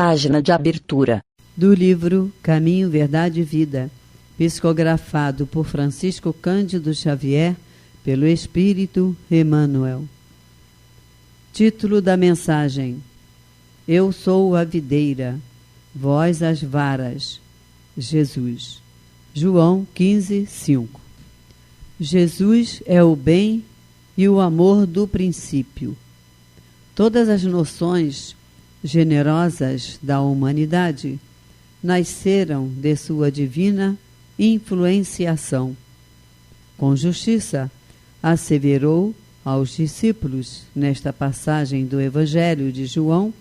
Página de abertura. Do livro Caminho, Verdade e Vida, psicografado por Francisco Cândido Xavier, pelo Espírito Emmanuel. Título da mensagem: Eu sou a videira, vós as varas. Jesus. João 15, 5. Jesus é o bem e o amor do princípio. Todas as noções generosas da humanidade nasceram de sua divina influenciação. Com justiça, asseverou aos discípulos, nesta passagem do Evangelho de João,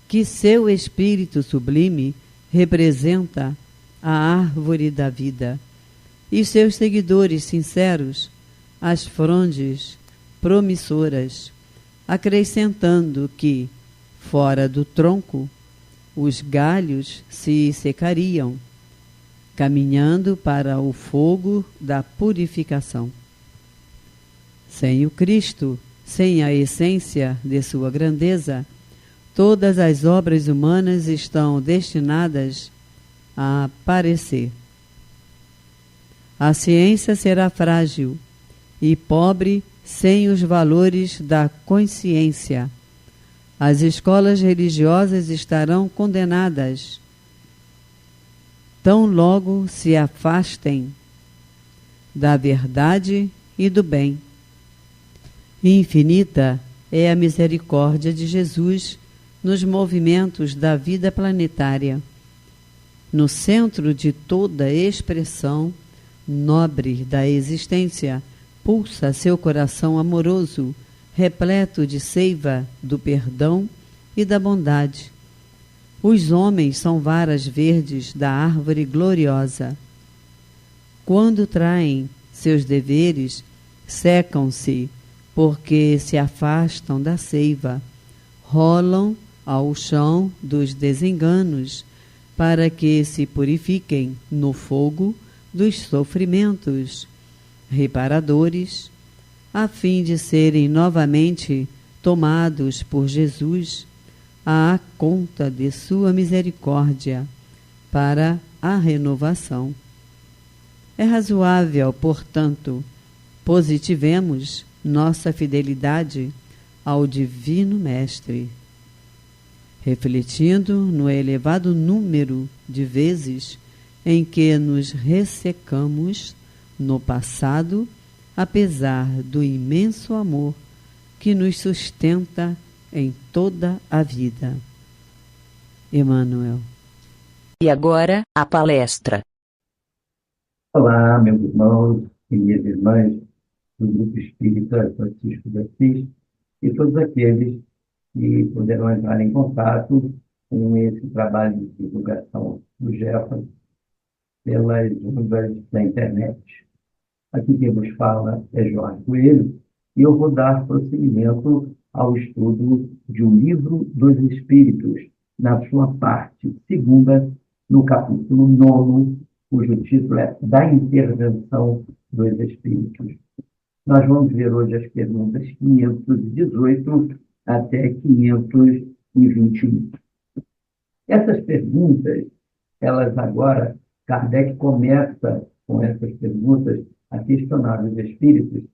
que seu espírito sublime representa a árvore da vida e seus seguidores sinceros as frondes promissoras, acrescentando que, fora do tronco, os galhos se secariam, caminhando para o fogo da purificação. Sem o Cristo, sem a essência de sua grandeza, todas as obras humanas estão destinadas a perecer. A ciência será frágil e pobre sem os valores da consciência. As escolas religiosas estarão condenadas, tão logo se afastem da verdade e do bem. Infinita é a misericórdia de Jesus nos movimentos da vida planetária. No centro de toda expressão nobre da existência, pulsa seu coração amoroso, repleto de seiva do perdão e da bondade. Os homens são varas verdes da árvore gloriosa. Quando traem seus deveres, secam-se, porque se afastam da seiva, rolam ao chão dos desenganos, para que se purifiquem no fogo dos sofrimentos reparadores, a fim de serem novamente tomados por Jesus à conta de sua misericórdia para a renovação. É razoável, portanto, positivemos nossa fidelidade ao Divino Mestre, refletindo no elevado número de vezes em que nos ressecamos no passado, apesar do imenso amor que nos sustenta em toda a vida. Emmanuel. E agora, a palestra. Olá, meus irmãos e minhas irmãs do Grupo Espírita Francisco de Assis e todos aqueles que poderão entrar em contato com esse trabalho de divulgação do Jefferson pelas ondas da internet. Aqui quem vos fala é Jorge Coelho e eu vou dar prosseguimento ao estudo de O Livro dos Espíritos, na sua parte segunda, no capítulo 9, cujo título é Da Intervenção dos Espíritos. Nós vamos ver hoje as perguntas 518 até 521. Essas perguntas, elas agora, Kardec começa com essas perguntas a questionar os espíritos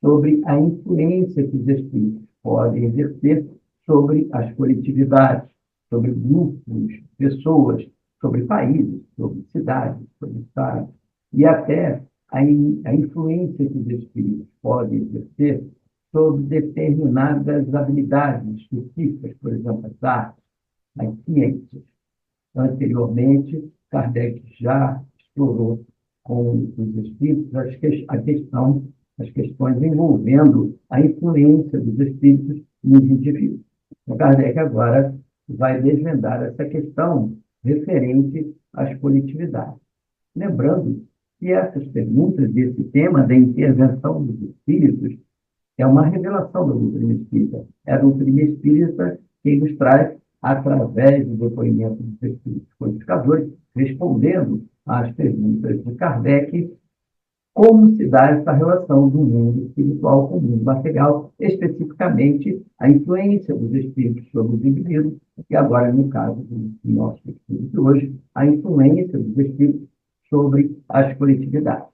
sobre a influência que os espíritos podem exercer sobre as coletividades, sobre grupos, pessoas, sobre países, sobre cidades, sobre estados, e até a influência que os espíritos podem exercer sobre determinadas habilidades específicas, por exemplo, as artes, as ciências. Anteriormente, Kardec já explorou com os espíritos as questões envolvendo a influência dos espíritos nos indivíduos. Então, Kardec agora vai desvendar essa questão referente às coletividades. Lembrando que essas perguntas desse tema da intervenção dos espíritos é uma revelação da doutrina espírita. É a doutrina espírita que nos traz, através do depoimento dos espíritos codificadores, respondendo às perguntas de Kardec, como se dá essa relação do mundo espiritual com o mundo material, especificamente a influência dos espíritos sobre os indivíduos, e agora, no caso do nosso estudo de hoje, a influência dos espíritos sobre as coletividades.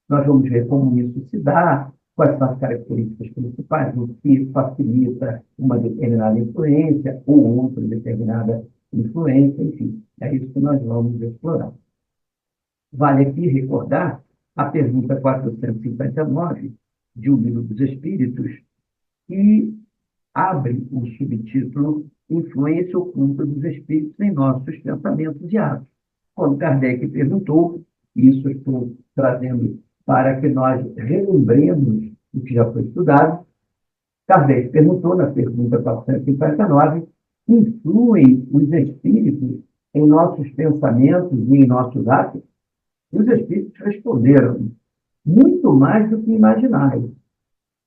Nós vamos ver como isso se dá, quais são as características principais, o que facilita uma determinada influência ou outra determinada influência, enfim, é isso que nós vamos explorar. Vale aqui recordar a pergunta 459 de O Livro dos Espíritos, que abre o subtítulo Influência Oculta dos Espíritos em Nossos Pensamentos e Atos. Quando Kardec perguntou, isso eu estou trazendo para que nós relembremos o que já foi estudado, Kardec perguntou na pergunta 459, influem os espíritos em nossos pensamentos e em nossos atos? E os espíritos responderam, muito mais do que imaginário.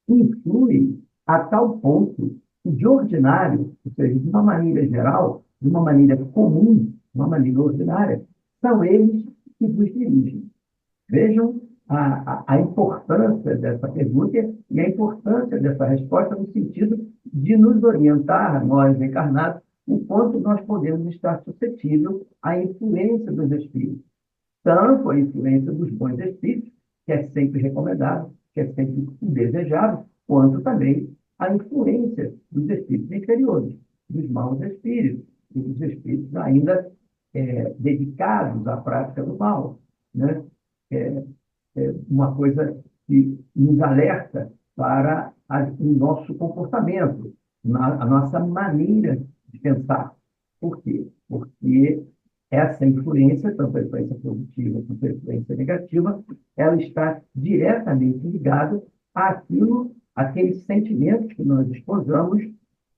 Influi a tal ponto que, de ordinário, ou seja, de uma maneira geral, de uma maneira comum, de uma maneira ordinária, são eles que vos dirigem. Vejam a importância dessa pergunta e a importância dessa resposta no sentido de nos orientar, nós encarnados, o quanto nós podemos estar suscetíveis à influência dos espíritos. Tanto a influência dos bons espíritos, que é sempre recomendado, que é sempre desejável, quanto também a influência dos espíritos inferiores, dos maus espíritos, e dos espíritos ainda dedicados à prática do mal, né? Uma coisa que nos alerta para o nosso comportamento, a nossa maneira de pensar. Por quê? Porque essa influência, tanto a influência positiva quanto a influência negativa, ela está diretamente ligada àqueles sentimentos que nós exposamos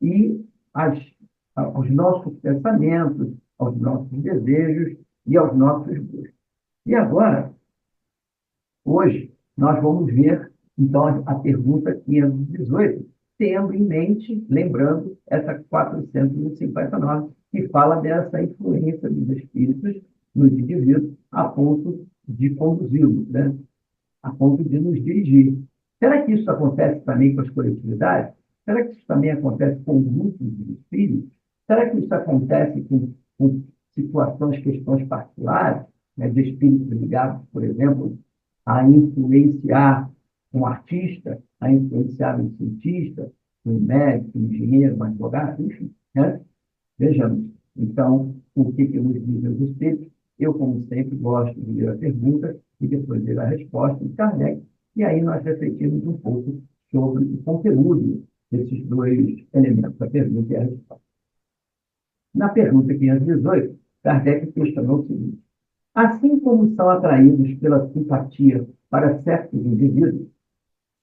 e aos nossos pensamentos, aos nossos desejos e aos nossos gostos. E agora, hoje, nós vamos ver, então, a pergunta 518, tendo em mente, lembrando, essa 459, que fala dessa influência dos espíritos nos indivíduos a ponto de conduzi-los, né? A ponto de nos dirigir. Será que isso acontece também com as coletividades? Será que isso também acontece com grupos de espíritos? Será que isso acontece com situações, questões particulares, né, de espíritos ligados, por exemplo, a influenciar um artista, a influenciar um cientista, um médico, um engenheiro, um advogado, enfim, né? Vejamos, então, o que nos dizem os espíritos? Eu, como sempre, gosto de ler a pergunta e depois ler a resposta de Kardec, e aí nós refletimos um pouco sobre o conteúdo desses dois elementos, a pergunta e a resposta. Na pergunta 518, Kardec questionou o seguinte: assim como são atraídos pela simpatia para certos indivíduos,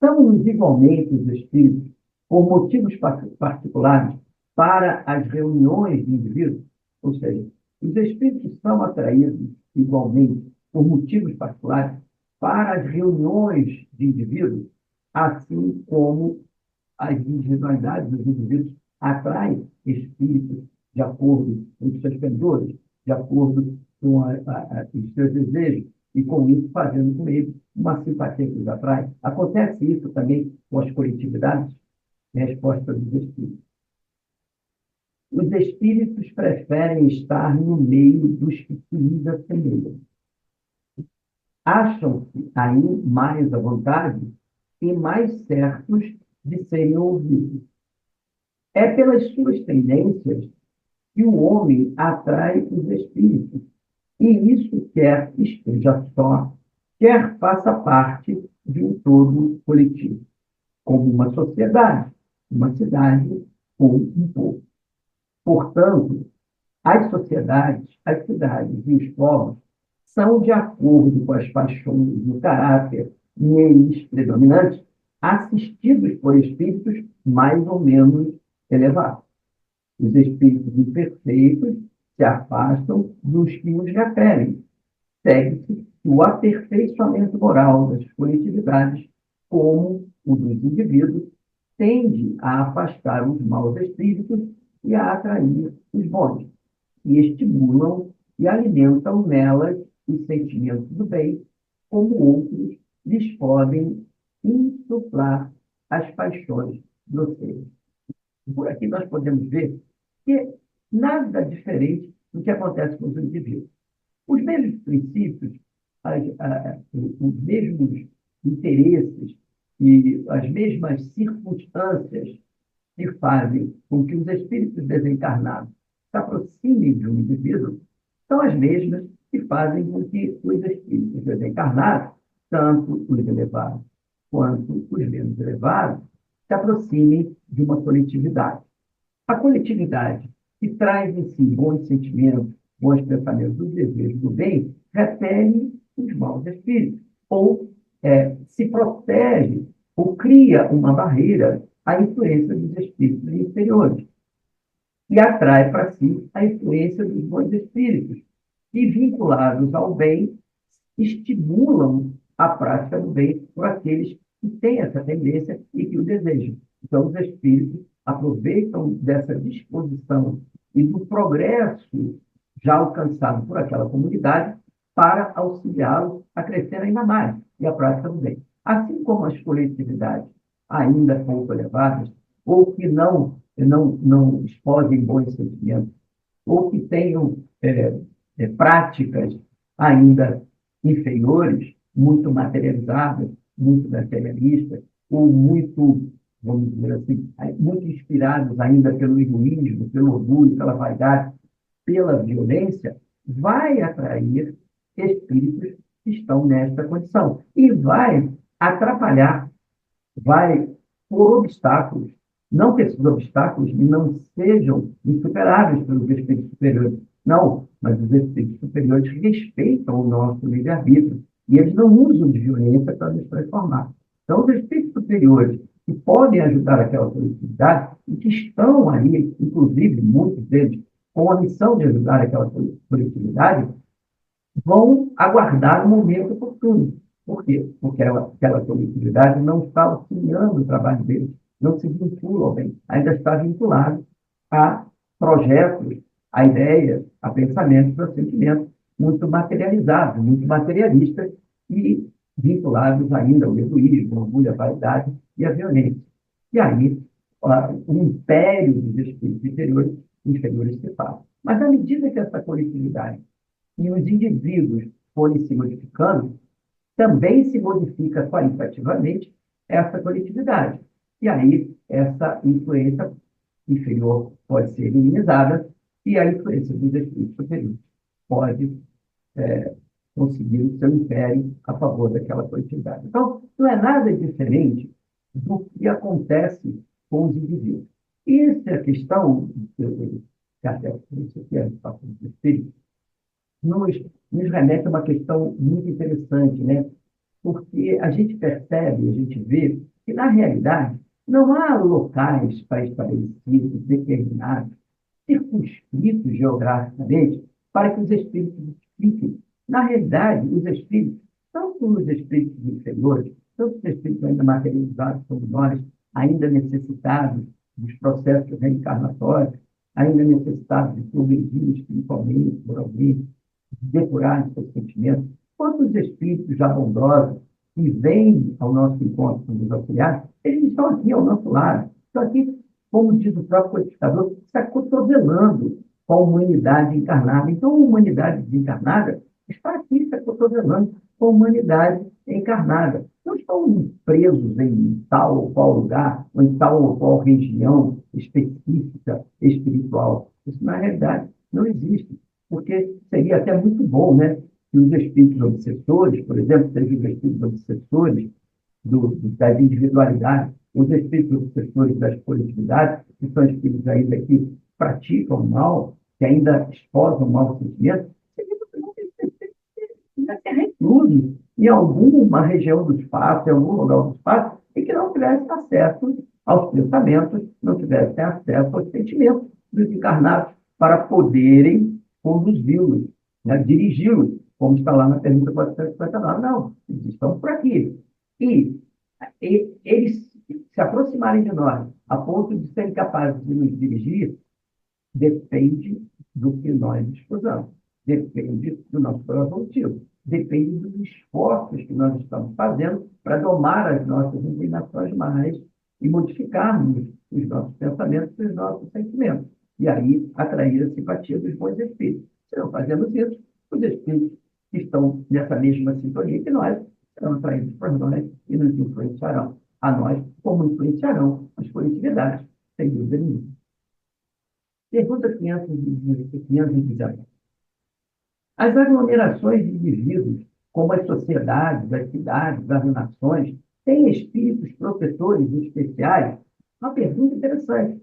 são igualmente os espíritos, por motivos particulares, para as reuniões de indivíduos? Ou seja, os espíritos são atraídos igualmente, por motivos particulares, para as reuniões de indivíduos, assim como as individualidades dos indivíduos atraem espíritos de acordo com os seus pendores, de acordo com os seus desejos, e com isso fazendo com eles uma simpatia que os atrai. Acontece isso também com as coletividades? Resposta dos espíritos. Os espíritos preferem estar no meio dos que se lhes assemelham. Acham-se aí mais à vontade e mais certos de serem ouvidos. É pelas suas tendências que o homem atrai os espíritos, e isso quer esteja só, quer faça parte de um todo coletivo, como uma sociedade, uma cidade ou um povo. Portanto, as sociedades, as cidades e os povos são, de acordo com as paixões e o caráter neles predominantes, assistidos por espíritos mais ou menos elevados. Os espíritos imperfeitos se afastam dos que os referem. Segue-se o aperfeiçoamento moral das coletividades, como o dos indivíduos, tende a afastar os maus espíritos e a atrair os bons, e estimulam e alimentam nelas os sentimentos do bem, como outros lhes podem insuflar as paixões grosseiras. Por aqui nós podemos ver que nada diferente do que acontece com os indivíduos. Os mesmos princípios, os mesmos interesses e as mesmas circunstâncias que fazem com que os espíritos desencarnados se aproximem de um indivíduo são as mesmas que fazem com que os espíritos desencarnados, tanto os elevados quanto os menos elevados, se aproximem de uma coletividade. A coletividade, que traz em si bons sentimentos, bons pensamentos, os desejos do bem, repele os maus espíritos, ou se protege, ou cria uma barreira à influência dos espíritos inferiores, e atrai para si a influência dos bons espíritos, que, vinculados ao bem, estimulam a prática do bem por aqueles que têm essa tendência e que o desejam. Então, os espíritos aproveitam dessa disposição e do progresso já alcançado por aquela comunidade para auxiliá-los a crescer ainda mais e a prática do bem. Assim como as coletividades ainda pouco elevadas, ou que não exposem bons sentimentos, ou que tenham práticas ainda inferiores, muito materializadas, muito materialistas, ou muito, vamos dizer assim, muito inspirados ainda pelo egoísmo, pelo orgulho, pela vaidade, pela violência, vai atrair espíritos que estão nesta condição e vai atrapalhar, vai pôr obstáculos. Não que esses obstáculos não sejam insuperáveis pelos espíritos superiores, não, mas os espíritos superiores respeitam o nosso livre-arbítrio e eles não usam de violência para nos transformar. Então, os espíritos superiores que podem ajudar aquela coletividade e que estão ali, inclusive, muitos deles, com a missão de ajudar aquela coletividade, vão aguardar o momento oportuno. Por quê? Porque aquela coletividade não está auxiliando o trabalho deles, não se vincula ao bem, ainda está vinculado a projetos, a ideias, a pensamentos, a sentimentos muito materializados, muito materialistas e vinculados ainda ao egoísmo, ao orgulho, à vaidade e à violência. E aí, o império dos espíritos inferiores se faz. Mas, à medida que essa coletividade e os indivíduos forem se modificando, também se modifica qualitativamente essa coletividade. E aí, essa influência inferior pode ser minimizada e a influência dos espíritos superiores pode conseguir o seu império a favor daquela coletividade. Então, não é nada diferente do que acontece com os indivíduos. E essa questão, que até isso aqui é a dos espíritos, nos remete a uma questão muito interessante, né? Porque a gente percebe, a gente vê que, na realidade, não há locais pré-estabelecidos, determinados, circunscritos geograficamente, para que os espíritos fiquem. Na realidade, os espíritos, tanto os espíritos inferiores, tanto os espíritos ainda materializados como nós, ainda necessitados dos processos reencarnatórios, ainda necessitados de progredir espiritualmente, moralmente, de depurar seus sentimentos, quanto os espíritos já bondosos que vêm ao nosso encontro com os auxiliares, eles estão aqui ao nosso lado, estão aqui, como diz o próprio codificador, se acotovelando com a humanidade encarnada. Então, a humanidade desencarnada está aqui se acotovelando com a humanidade encarnada. Não estão presos em tal ou qual lugar, ou em tal ou qual região específica espiritual. Isso, na realidade, não existe. Porque seria até muito bom, né, que os espíritos obsessores, por exemplo, sejam os espíritos obsessores das individualidades, os espíritos obsessores das coletividades, que são espíritos ainda que praticam o mal, que ainda esposam o mau sentimento, seria muito bom que eles estivessem reclusos em alguma região do espaço, em algum lugar do espaço, e que não tivessem acesso aos pensamentos, não tivessem acesso aos sentimentos dos encarnados, para poderem conduzi-los, né, dirigi-los, como está lá na pergunta 459. Não, eles estão por aqui. E eles se aproximarem de nós a ponto de serem capazes de nos dirigir, depende do que nós disposamos, depende do nosso próprio motivo. depende dos esforços que nós estamos fazendo para domar as nossas inclinações mais e modificarmos os nossos pensamentos e os nossos sentimentos. E aí atrair a simpatia dos bons espíritos. Se não fazemos isso, os espíritos que estão nessa mesma sintonia que nós serão atraídos por nós e nos influenciarão a nós, como influenciarão as coletividades, sem dúvida nenhuma. Pergunta 519. As aglomerações de indivíduos, como as sociedades, as cidades, as nações, têm espíritos protetores especiais? Uma pergunta interessante.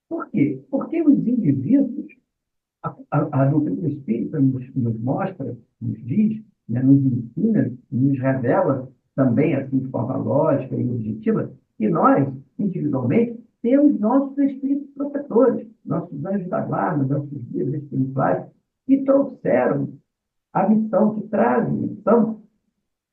Por quê? Porque os indivíduos, a doutrina espírita nos mostra, nos diz, né, nos ensina, nos revela também, assim, de forma lógica e objetiva, que nós, individualmente, temos nossos espíritos protetores, nossos anjos da guarda, nossos guias espirituais, que trouxeram a missão, que trazem a missão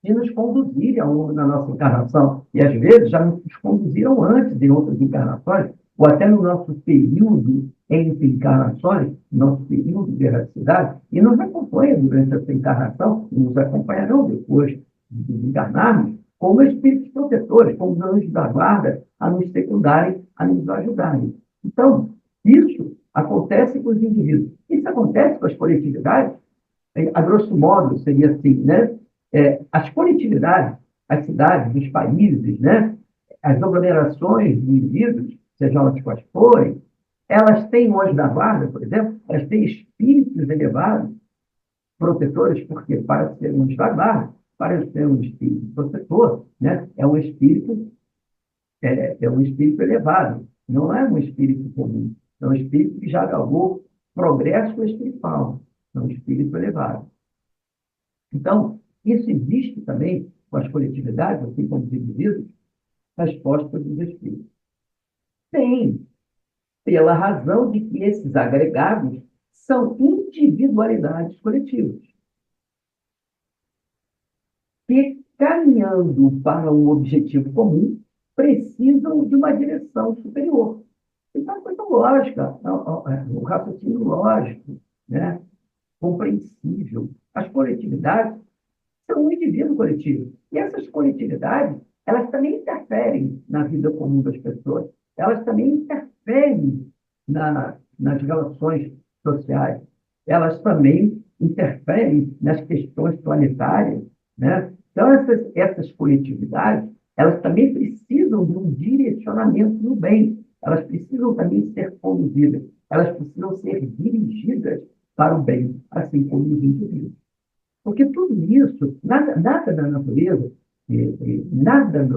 de nos conduzirem ao longo da nossa encarnação. E, às vezes, já nos conduziram antes de outras encarnações, ou até no nosso período entre encarnações, nosso período de erraticidade, e nos acompanham durante essa encarnação, e nos acompanharão depois de desencarnarmos, como espíritos protetores, como anjos da guarda, a nos secundarem, a nos ajudarem. Então, isso acontece com os indivíduos. Isso acontece com as coletividades, a grosso modo, seria assim, né? As coletividades, as cidades, os países, né? As aglomerações de indivíduos, sejam elas quais forem, elas têm anjos da guarda, por exemplo, elas têm espíritos elevados, protetores, porque para ser um anjo da guarda, para ser um espírito protetor, né? É um espírito elevado, não é um espírito comum, é um espírito que já galgou progresso espiritual, é um espírito elevado. Então, isso existe também com as coletividades, assim como os indivíduos, respostas dos espíritos. Tem, pela razão de que esses agregados são individualidades coletivas, que, caminhando para um objetivo comum, precisam de uma direção superior. Então, é uma coisa lógica, um raciocínio lógico, né? Compreensível. As coletividades são um indivíduo coletivo. E essas coletividades, elas também interferem na vida comum das pessoas. Elas também interferem nas relações sociais. Elas também interferem nas questões planetárias, né? Então, essas coletividades, elas também precisam de um direcionamento no bem. Elas precisam também ser conduzidas. Elas precisam ser dirigidas para o bem, assim como os indivíduos. Porque tudo isso, nada na natureza, nada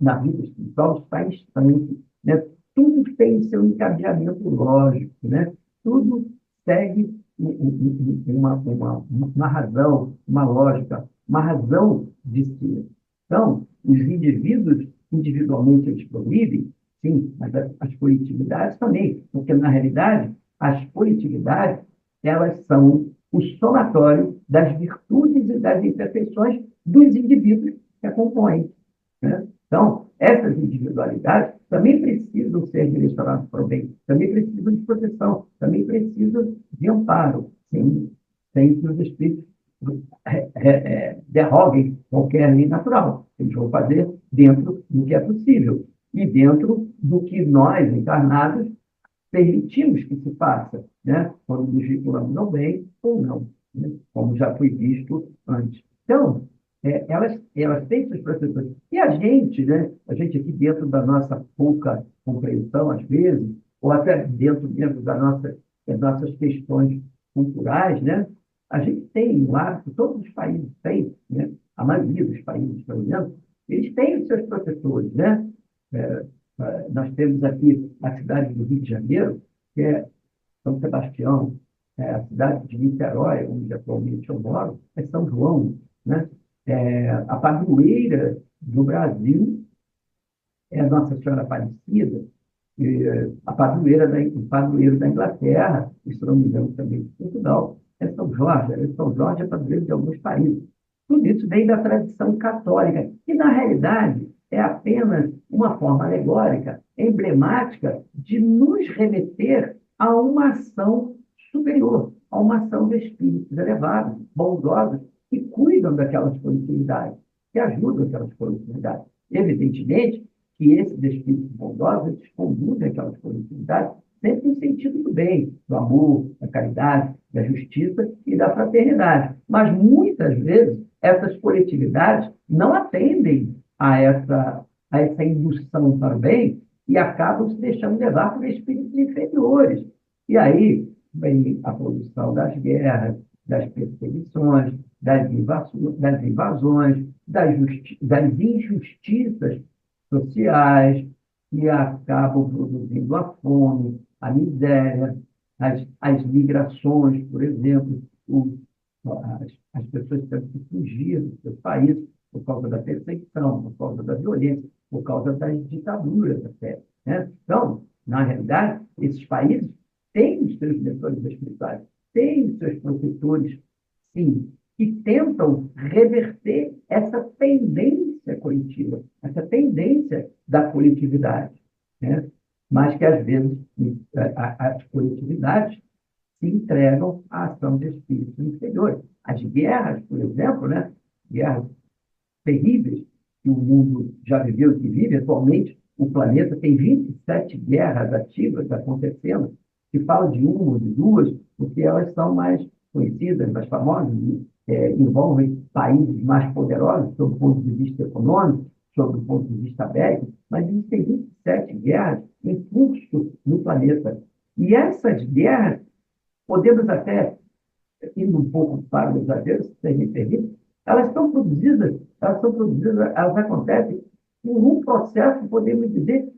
na vida espiritual está instante, né? Tudo tem seu encadeamento lógico, né? Tudo segue uma razão, uma lógica, uma razão de ser. Então, os indivíduos, individualmente, eles progridem, sim, mas as coletividades também, porque, na realidade, as coletividades, elas são o somatório das virtudes e das imperfeições dos indivíduos que a compõem, né? Então, essas individualidades também precisam ser direcionadas para o bem, também precisam de proteção, também precisam de amparo, sem que os espíritos derroguem qualquer lei natural. Eles vão fazer dentro do que é possível e dentro do que nós, encarnados, permitimos que se faça, né? Quando nos vinculamos ao bem ou não, né? Como já foi visto antes. Então, elas têm seus protetores. E a gente, né? A gente aqui dentro da nossa pouca compreensão, às vezes, ou até dentro mesmo das nossas questões culturais, né? A gente tem o hábito, todos os países têm, né? A maioria dos países, pelo menos, eles têm os seus protetores, né? Nós temos aqui a cidade do Rio de Janeiro, que é São Sebastião, a cidade de Niterói, onde atualmente eu moro, é São João, né? A padroeira do Brasil é a Nossa Senhora Aparecida, a padroeiro da Inglaterra, e, se não me engano, também de Portugal, é São Jorge. São Jorge é padroeiro de alguns países. Tudo isso vem da tradição católica, que, na realidade, é apenas uma forma alegórica, emblemática, de nos remeter a uma ação superior, a uma ação de espíritos elevados, bondosos, que cuidam daquelas coletividades, que ajudam aquelas coletividades. Evidentemente que esses espíritos bondosos, eles conduzem aquelas coletividades sempre no sentido do bem, do amor, da caridade, da justiça e da fraternidade. Mas, muitas vezes, essas coletividades não atendem a essa indução para o bem e acabam se deixando levar por espíritos inferiores. E aí vem a produção das guerras, das perseguições, das invasões, das injustiças sociais, que acabam produzindo a fome, a miséria, as migrações, por exemplo, as pessoas têm que fugir do seu país por causa da perseguição, por causa da violência, por causa das ditaduras até. Né? Então, na realidade, esses países têm os seus mentores espirituais, têm os seus protetores, sim, que tentam reverter essa tendência coletiva, essa tendência da coletividade, né? Mas que, às vezes, as coletividades se entregam à ação de espíritos inferiores. As guerras, por exemplo, né? Guerras terríveis que o mundo já viveu e que vive atualmente, o planeta tem 27 guerras ativas acontecendo, que falam de uma ou de duas, porque elas são mais conhecidas, mais famosas, envolvem países mais poderosos, sob o ponto de vista econômico, sob o ponto de vista bélico, mas existem 27 guerras em curso no planeta. E essas guerras, podemos até, indo um pouco para o exagero, se vocês me permitem, elas acontecem em um processo, podemos dizer,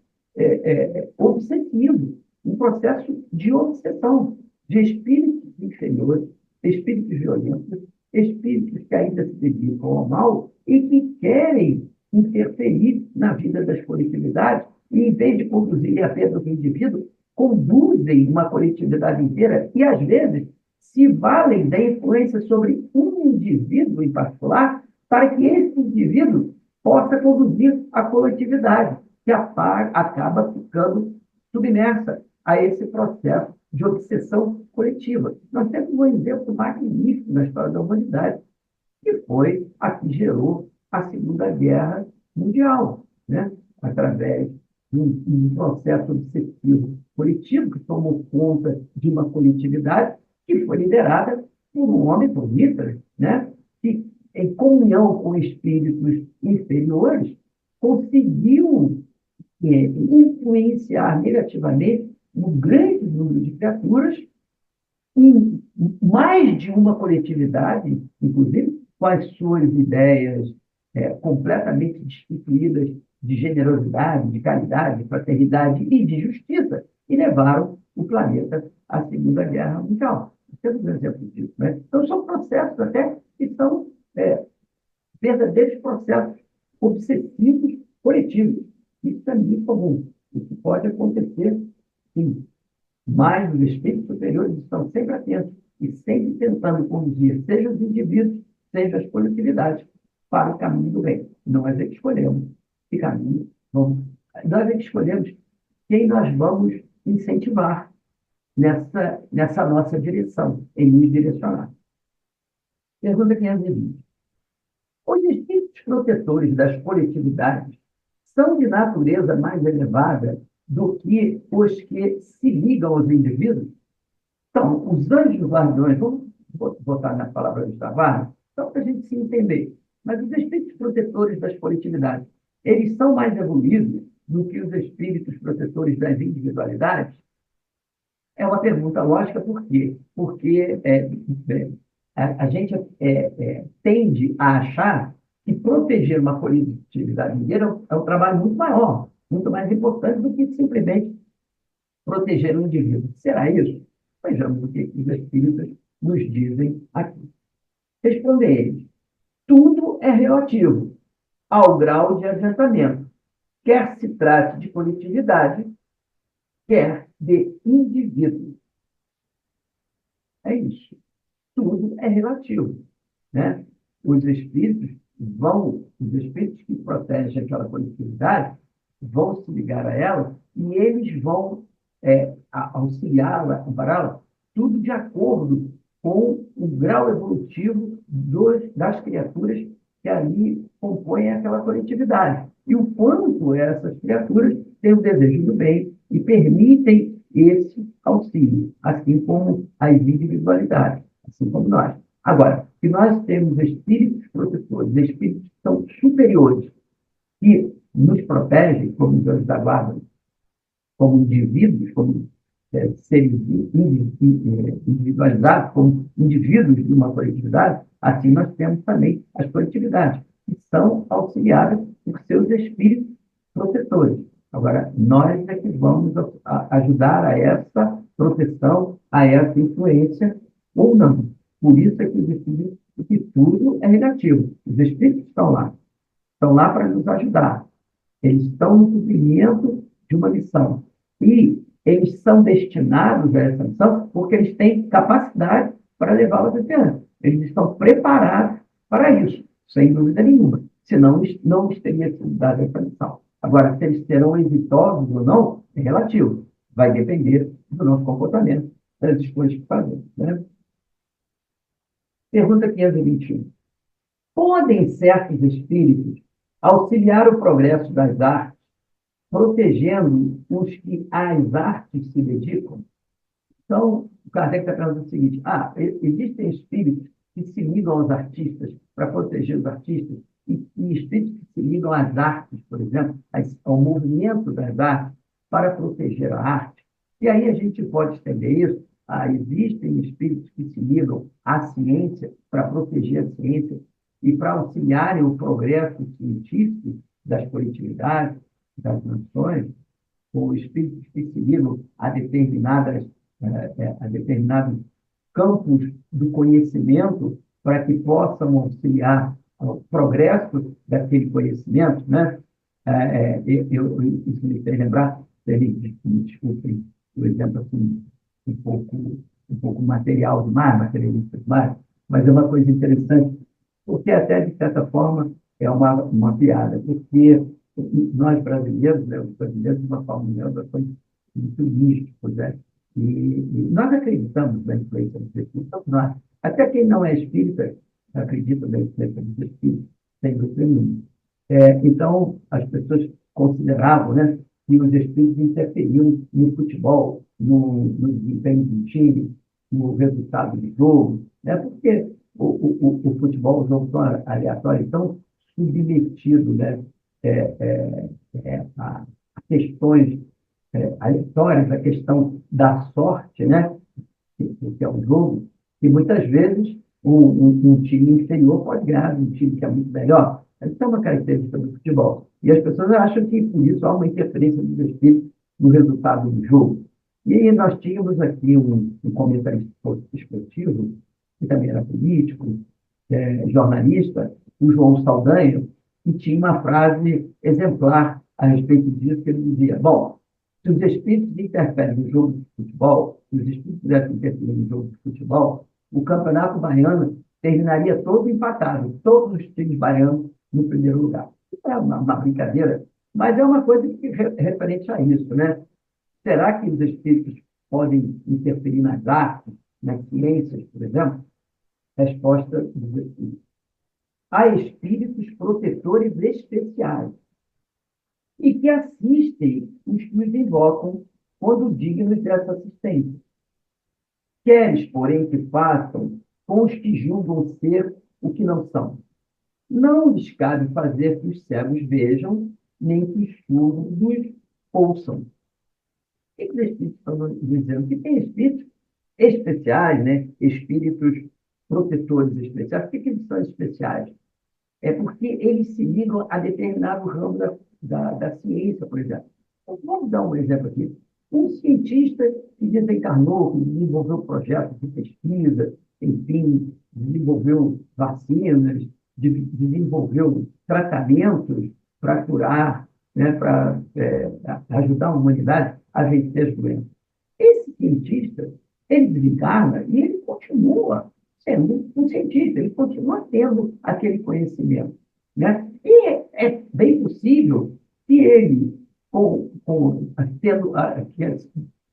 obsessivo, um processo de obsessão de espíritos inferiores, espíritos violentos, espíritos que ainda se dedicam ao mal e que querem interferir na vida das coletividades e, em vez de conduzir apenas o indivíduo, conduzem uma coletividade inteira e, às vezes, se valem da influência sobre um indivíduo em particular para que esse indivíduo possa conduzir a coletividade, que acaba ficando submersa a esse processo de obsessão coletiva. Nós temos um exemplo magnífico na história da humanidade, que foi a que gerou a Segunda Guerra Mundial, né? Através de um processo obsessivo coletivo que tomou conta de uma coletividade que foi liderada por um homem, por Hitler, né? Que, em comunhão com espíritos inferiores, conseguiu influenciar negativamente um grande número de criaturas em mais de uma coletividade, inclusive com as suas ideias completamente destituídas de generosidade, de caridade, de fraternidade e de justiça, e levaram o planeta à Segunda Guerra Mundial. Temos um exemplo disso. Né? Então, são processos até que são verdadeiros processos obsessivos coletivos. Isso é muito comum. Isso pode acontecer, sim. Mas os espíritos superiores estão sempre atentos e sempre tentando conduzir, seja os indivíduos, seja as coletividades, para o caminho do bem. Nós é que escolhemos que caminho vamos. Nós é que escolhemos quem nós vamos incentivar nessa nossa direção, em nos direcionar. Pergunta 520. Os espíritos protetores das coletividades são de natureza mais elevada do que os que se ligam aos indivíduos? Então, os anjos guardiões, vamos botar na palavra anjos da guarda, só para a gente se entender, mas os espíritos protetores das coletividades, eles são mais evoluídos do que os espíritos protetores das individualidades? É uma pergunta lógica, por quê? Porque a gente tende a achar que proteger uma coletividade inteira é um trabalho muito maior, muito mais importante do que simplesmente proteger um indivíduo. Será isso? Vejamos o que os espíritos nos dizem aqui. Responder eles. Tudo é relativo ao grau de adiantamento, quer se trate de coletividade, quer de indivíduo. É isso. Tudo é relativo, né? Os espíritos que protegem aquela coletividade vão se ligar a ela e eles vão auxiliá-la, ampará-la, tudo de acordo com o grau evolutivo das criaturas que ali compõem aquela coletividade. E o quanto essas criaturas têm o desejo do bem e permitem esse auxílio, assim como as individualidades, assim como nós. Agora, se nós temos espíritos protetores, espíritos que são superiores, que nos protegem como os anjos da guarda, como indivíduos, como seres individualizados, como indivíduos de uma coletividade, assim nós temos também as coletividades, que são auxiliadas por seus espíritos protetores. Agora, nós é que vamos ajudar a essa proteção, a essa influência, ou não. Por isso é que os espíritos, que tudo é relativo. Os espíritos estão lá para nos ajudar. Eles estão no cumprimento de uma missão. E eles são destinados a essa missão porque eles têm capacidade para levá-las adiante. Eles estão preparados para isso, sem dúvida nenhuma. Senão, não lhes teria sido dada essa missão. Agora, se eles serão exitosos ou não, é relativo. Vai depender do nosso comportamento, das escolhas que fazemos. Né? Pergunta 521. Podem certos espíritos auxiliar o progresso das artes, protegendo os que às artes se dedicam? Então, o Kardec está perguntando o seguinte: existem espíritos que se ligam aos artistas para proteger os artistas, e espíritos que se ligam às artes, por exemplo, ao movimento das artes, para proteger a arte. E aí a gente pode estender isso. Existem espíritos que se ligam à ciência para proteger a ciência e para auxiliarem o progresso científico das coletividades, das nações, ou espíritos que se ligam a determinados campos do conhecimento para que possam auxiliar o progresso daquele conhecimento, né? Isso me fez lembrar, me desculpem o exemplo assim, um pouco material demais, materialista demais, mas é uma coisa interessante, porque até, de certa forma, é uma piada, porque nós brasileiros, né, os brasileiros, de uma forma geral, são muito místicos, né? E nós acreditamos na influência dos espíritos, todos nós. Até quem não é espírita acredita na influência dos espíritos, sem dúvida nenhuma. Então, as pessoas consideravam, né, que os espíritos interferiam no futebol, no desempenho do time, no resultado do jogo, né? Porque o futebol é um jogo tão aleatório, tão submetido, né, a questões aleatórias, a questão da sorte, né, que é um jogo, e muitas vezes um time inferior pode ganhar um time que é muito melhor. Isso é uma característica do futebol. E as pessoas acham que, por isso, há uma interferência dos espíritos no resultado do jogo. E aí nós tínhamos aqui um comentarista esportivo, que também era político, jornalista, o João Saldanha, que tinha uma frase exemplar a respeito disso, que ele dizia: bom, se os espíritos interferem no jogo de futebol, se os espíritos pudessem interferir no jogo de futebol, o campeonato baiano terminaria todo empatado, todos os times baianos no primeiro lugar. Isso é uma brincadeira, mas é uma coisa que referente a isso, né? Será que os espíritos podem interferir nas artes, nas ciências, por exemplo? Resposta dos espíritos: há espíritos protetores especiais e que assistem os que os invocam quando dignos dessa assistência. Queres, porém, que façam com os que julgam ser o que não são. Não lhes cabe fazer que os cegos vejam, nem que os surdos ouçam. O que os espíritos estão dizendo? Que tem espíritos especiais, né? Espíritos protetores especiais. Por que eles são especiais? É porque eles se ligam a determinado ramo da ciência, por exemplo. Então, vamos dar um exemplo aqui. Um cientista que desencarnou, que desenvolveu projetos de pesquisa, enfim, desenvolveu vacinas, desenvolveu tratamentos para curar, né, para ajudar a humanidade a vencer as doenças. Esse cientista, ele desencarna e ele continua sendo um cientista, ele continua tendo aquele conhecimento, né? E é bem possível que ele, tendo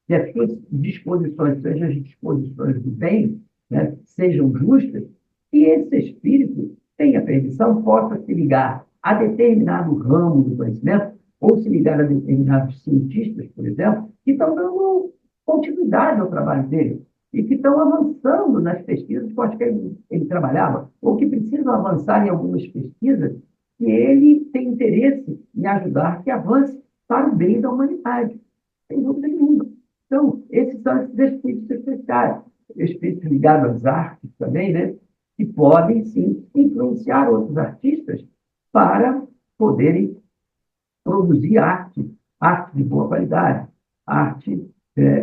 que as suas disposições sejam as disposições do bem, né, sejam justas, e esse espírito tenha permissão, possa se ligar a determinado ramo do conhecimento, ou se ligar a determinados cientistas, por exemplo, que estão dando continuidade ao trabalho dele e que estão avançando nas pesquisas com as que ele trabalhava, ou que precisam avançar em algumas pesquisas que ele tem interesse em ajudar que avance para o bem da humanidade, sem dúvida nenhuma. Então, esses são esses espíritos especiais, espíritos ligados às artes também, né? Que podem, sim, influenciar outros artistas para poderem produzir arte, arte de boa qualidade, arte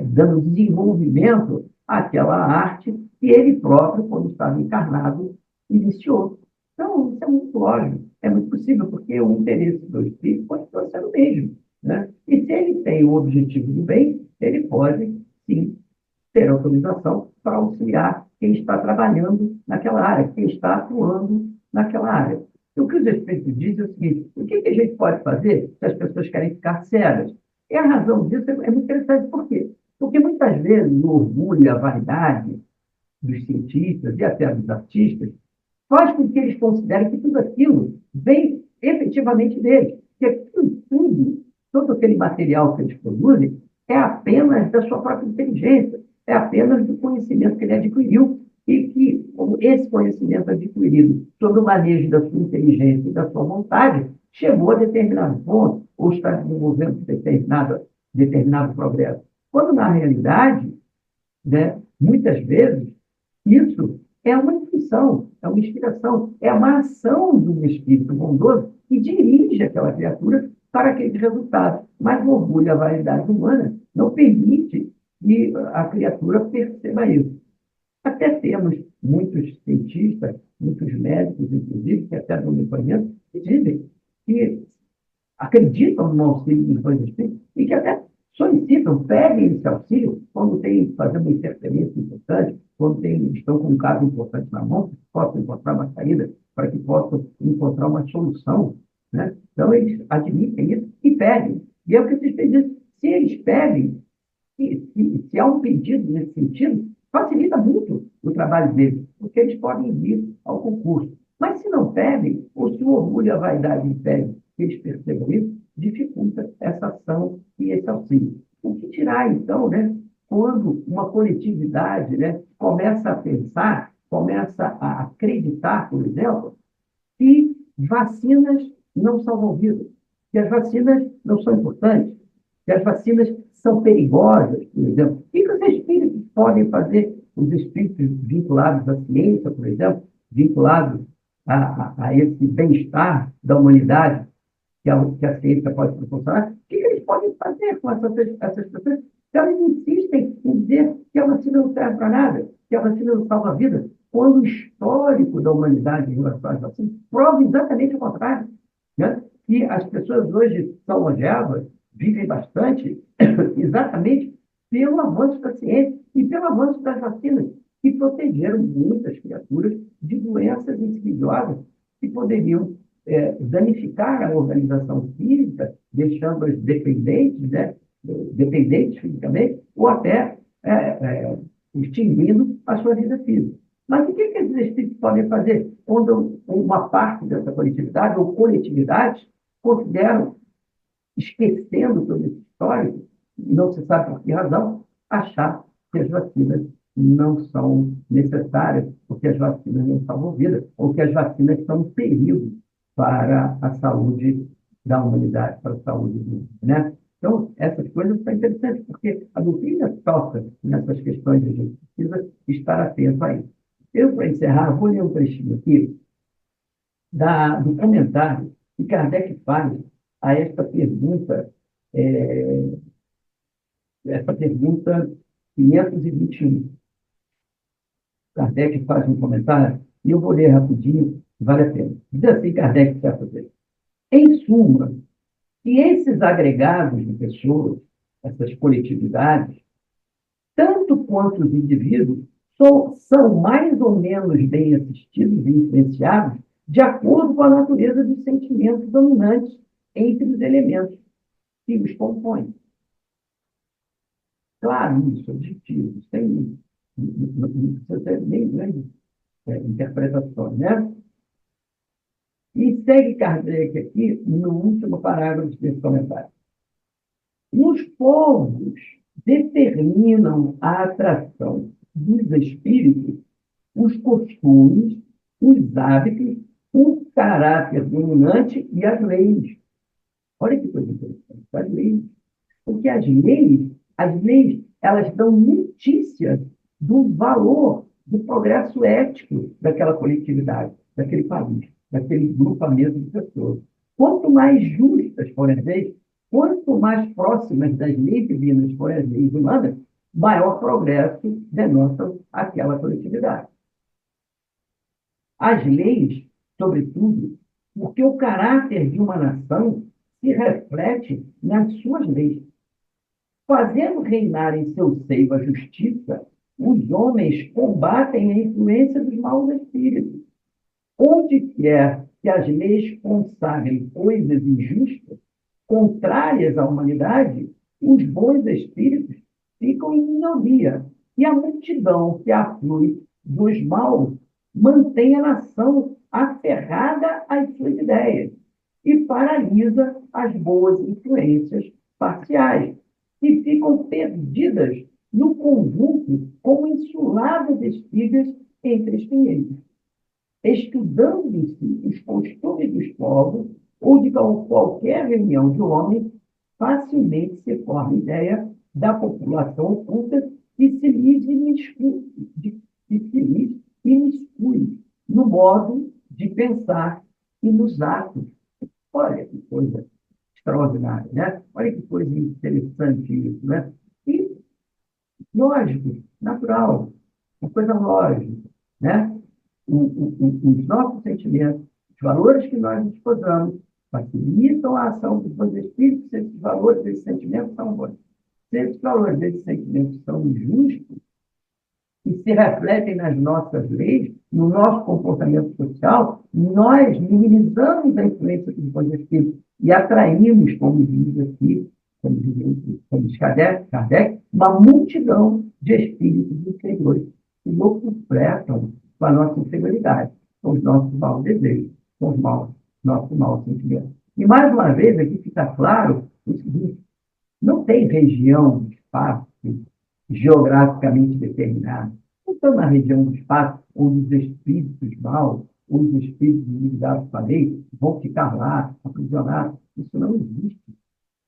dando desenvolvimento àquela arte que ele próprio, quando estava encarnado, iniciou. Então, isso é muito lógico, é muito possível, porque o interesse do espírito pode ser o mesmo, né? E se ele tem o objetivo do bem, ele pode, sim, ter autorização para auxiliar quem está trabalhando naquela área, quem está atuando naquela área. E o que os Espíritos dizem é o seguinte: o que a gente pode fazer se as pessoas querem ficar cegas? E a razão disso é muito interessante. Por quê? Porque muitas vezes o orgulho e a vaidade dos cientistas e até dos artistas faz com que eles considerem que tudo aquilo vem efetivamente deles. Que aquilo tudo, todo aquele material que eles produzem, é apenas da sua própria inteligência, é apenas do conhecimento que ele adquiriu. E que esse conhecimento adquirido sobre o manejo da sua inteligência e da sua vontade chegou a determinado ponto, ou está desenvolvendo determinado progresso. Quando, na realidade, né, muitas vezes, isso é uma intuição, é uma inspiração, é uma ação de um espírito bondoso que dirige aquela criatura para aquele resultado. Mas o orgulho e a vaidade humana não permite que a criatura perceba isso. Até temos muitos cientistas, muitos médicos, inclusive, que até não me conhecem, que dizem que acreditam no auxílio dos dois espíritos e que até solicitam, pedem esse auxílio quando tem que fazer uma interferência importante, quando estão com um caso importante na mão, que possam encontrar uma saída, para que possam encontrar uma solução. Né? Então, eles admitem isso e pedem. E é o que vocês dizem: se eles pedem, se há um pedido nesse sentido, facilita muito o trabalho deles, porque eles podem vir ao concurso. Mas se não pedem, ou se o orgulho e a vaidade impedem que eles percebam isso, dificulta essa ação e esse auxílio. O que dirá, então, né, quando uma coletividade, né, começa a pensar, começa a acreditar, por exemplo, que vacinas não salvam vidas, que as vacinas não são importantes, que as vacinas são perigosas, por exemplo. O que os espíritos podem fazer? Os espíritos vinculados à ciência, por exemplo, vinculados a esse bem-estar da humanidade que a ciência pode proporcionar, o que eles podem fazer com essas pessoas? Se elas insistem em dizer que a vacina não serve para nada, que a vacina não salva a vida, quando o histórico da humanidade em relação às vacinas prova exatamente o contrário, né? Que as pessoas hoje são longevas, vivem bastante, exatamente pelo avanço da ciência e pelo avanço das vacinas, que protegeram muitas criaturas de doenças insidiosas que poderiam danificar a organização física, deixando-as dependentes, né? Dependentes fisicamente, ou até extinguindo a sua vida física. Mas o que esses espíritos podem fazer quando uma parte dessa coletividade ou coletividade consideram, esquecendo todo esse histórico, não se sabe por que razão, achar que as vacinas não são necessárias, ou que as vacinas não salvam vidas, ou que as vacinas são um perigo para a saúde da humanidade, para a saúde do mundo, né? Então, essas coisas são interessantes, porque a doutrina toca nessas questões e a gente precisa estar atento a isso. Eu, para encerrar, vou ler um trechinho aqui do comentário que Kardec faz a essa pergunta 521. Kardec faz um comentário, e eu vou ler rapidinho, vale a pena. Diz assim Kardec, certa vez: em suma, que esses agregados de pessoas, essas coletividades, tanto quanto os indivíduos, são mais ou menos bem assistidos e influenciados de acordo com a natureza dos sentimentos dominantes entre os elementos que os compõem. Claro, isso, objetivo, sem Não precisa ter nem grandes interpretações, né? E segue Kardec aqui no último parágrafo desse comentário. Os povos determinam a atração dos espíritos, os costumes, os hábitos, o caráter dominante e as leis. Olha que coisa interessante, as leis. Porque as leis, elas dão notícia do valor, do progresso ético daquela coletividade, daquele país, daquele grupamento de pessoas. Quanto mais justas forem as leis, quanto mais próximas das leis divinas forem as leis humanas, maior progresso denota aquela coletividade. As leis, sobretudo, porque o caráter de uma nação se reflete nas suas leis. Fazendo reinar em seu seio a justiça, os homens combatem a influência dos maus espíritos. Onde quer que as leis consagrem coisas injustas, contrárias à humanidade, os bons espíritos ficam em minoria, e a multidão que aflui dos maus mantém a nação aferrada às suas ideias e paralisa as boas influências parciais, que ficam perdidas no conjunto como insuladas espigas entre espinheiros. Estudando-se os costumes dos povos ou de qualquer reunião de homens, facilmente se forma ideia da população oculta que se lhes imiscui no modo de pensar e nos atos. Olha que coisa extraordinária, né? Olha que coisa interessante isso, né? E lógico, natural, uma coisa lógica, né? Os nossos sentimentos, os valores que nós disposamos, facilitam a ação dos bons espíritos, se esses valores, esses sentimentos são bons. Se esses valores, esses sentimentos são injustos e se refletem nas nossas leis, no nosso comportamento social, nós minimizamos a influência dos bons espíritos e atraímos, como diz aqui, como diz Kardec, uma multidão de espíritos inferiores que nos completam com a nossa inferioridade, com os nossos maus desejos, com os nossos maus sentimentos. E, mais uma vez, aqui fica claro o seguinte: não tem região, espaço geograficamente determinado. Não estamos na região do espaço onde os espíritos maus, onde os espíritos ligados à lei vão ficar lá, aprisionados. Isso não existe.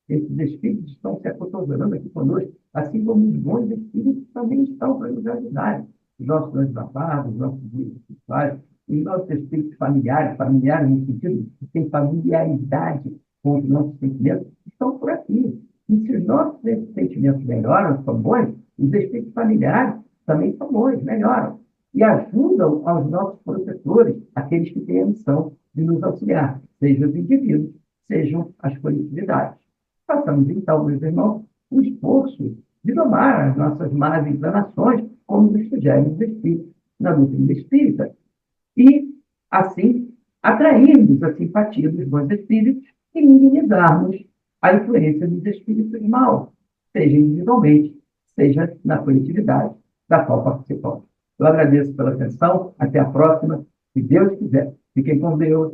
Esses espíritos estão se acotovelando aqui conosco, assim como os bons espíritos também estão para nos ajudar. Os nossos antepassado, os nossos guias espirituais, os nossos espíritos familiares no sentido que têm familiaridade com os nossos sentimentos, estão por aqui. E se os nossos sentimentos melhoram, são bons, os espíritos familiares também são bons, melhoram. E ajudam aos nossos protetores, aqueles que têm a missão de nos auxiliar, sejam os indivíduos, sejam as coletividades. Façamos, então, meus irmãos, o esforço de domar as nossas más inclinações, como nos sugerem os espíritos na doutrina espírita, e, assim, atrairmos a simpatia dos bons espíritos e minimizarmos a influência dos espíritos maus, seja individualmente, seja na coletividade da qual participamos. Eu agradeço pela atenção, até a próxima, se Deus quiser. Fiquem com Deus,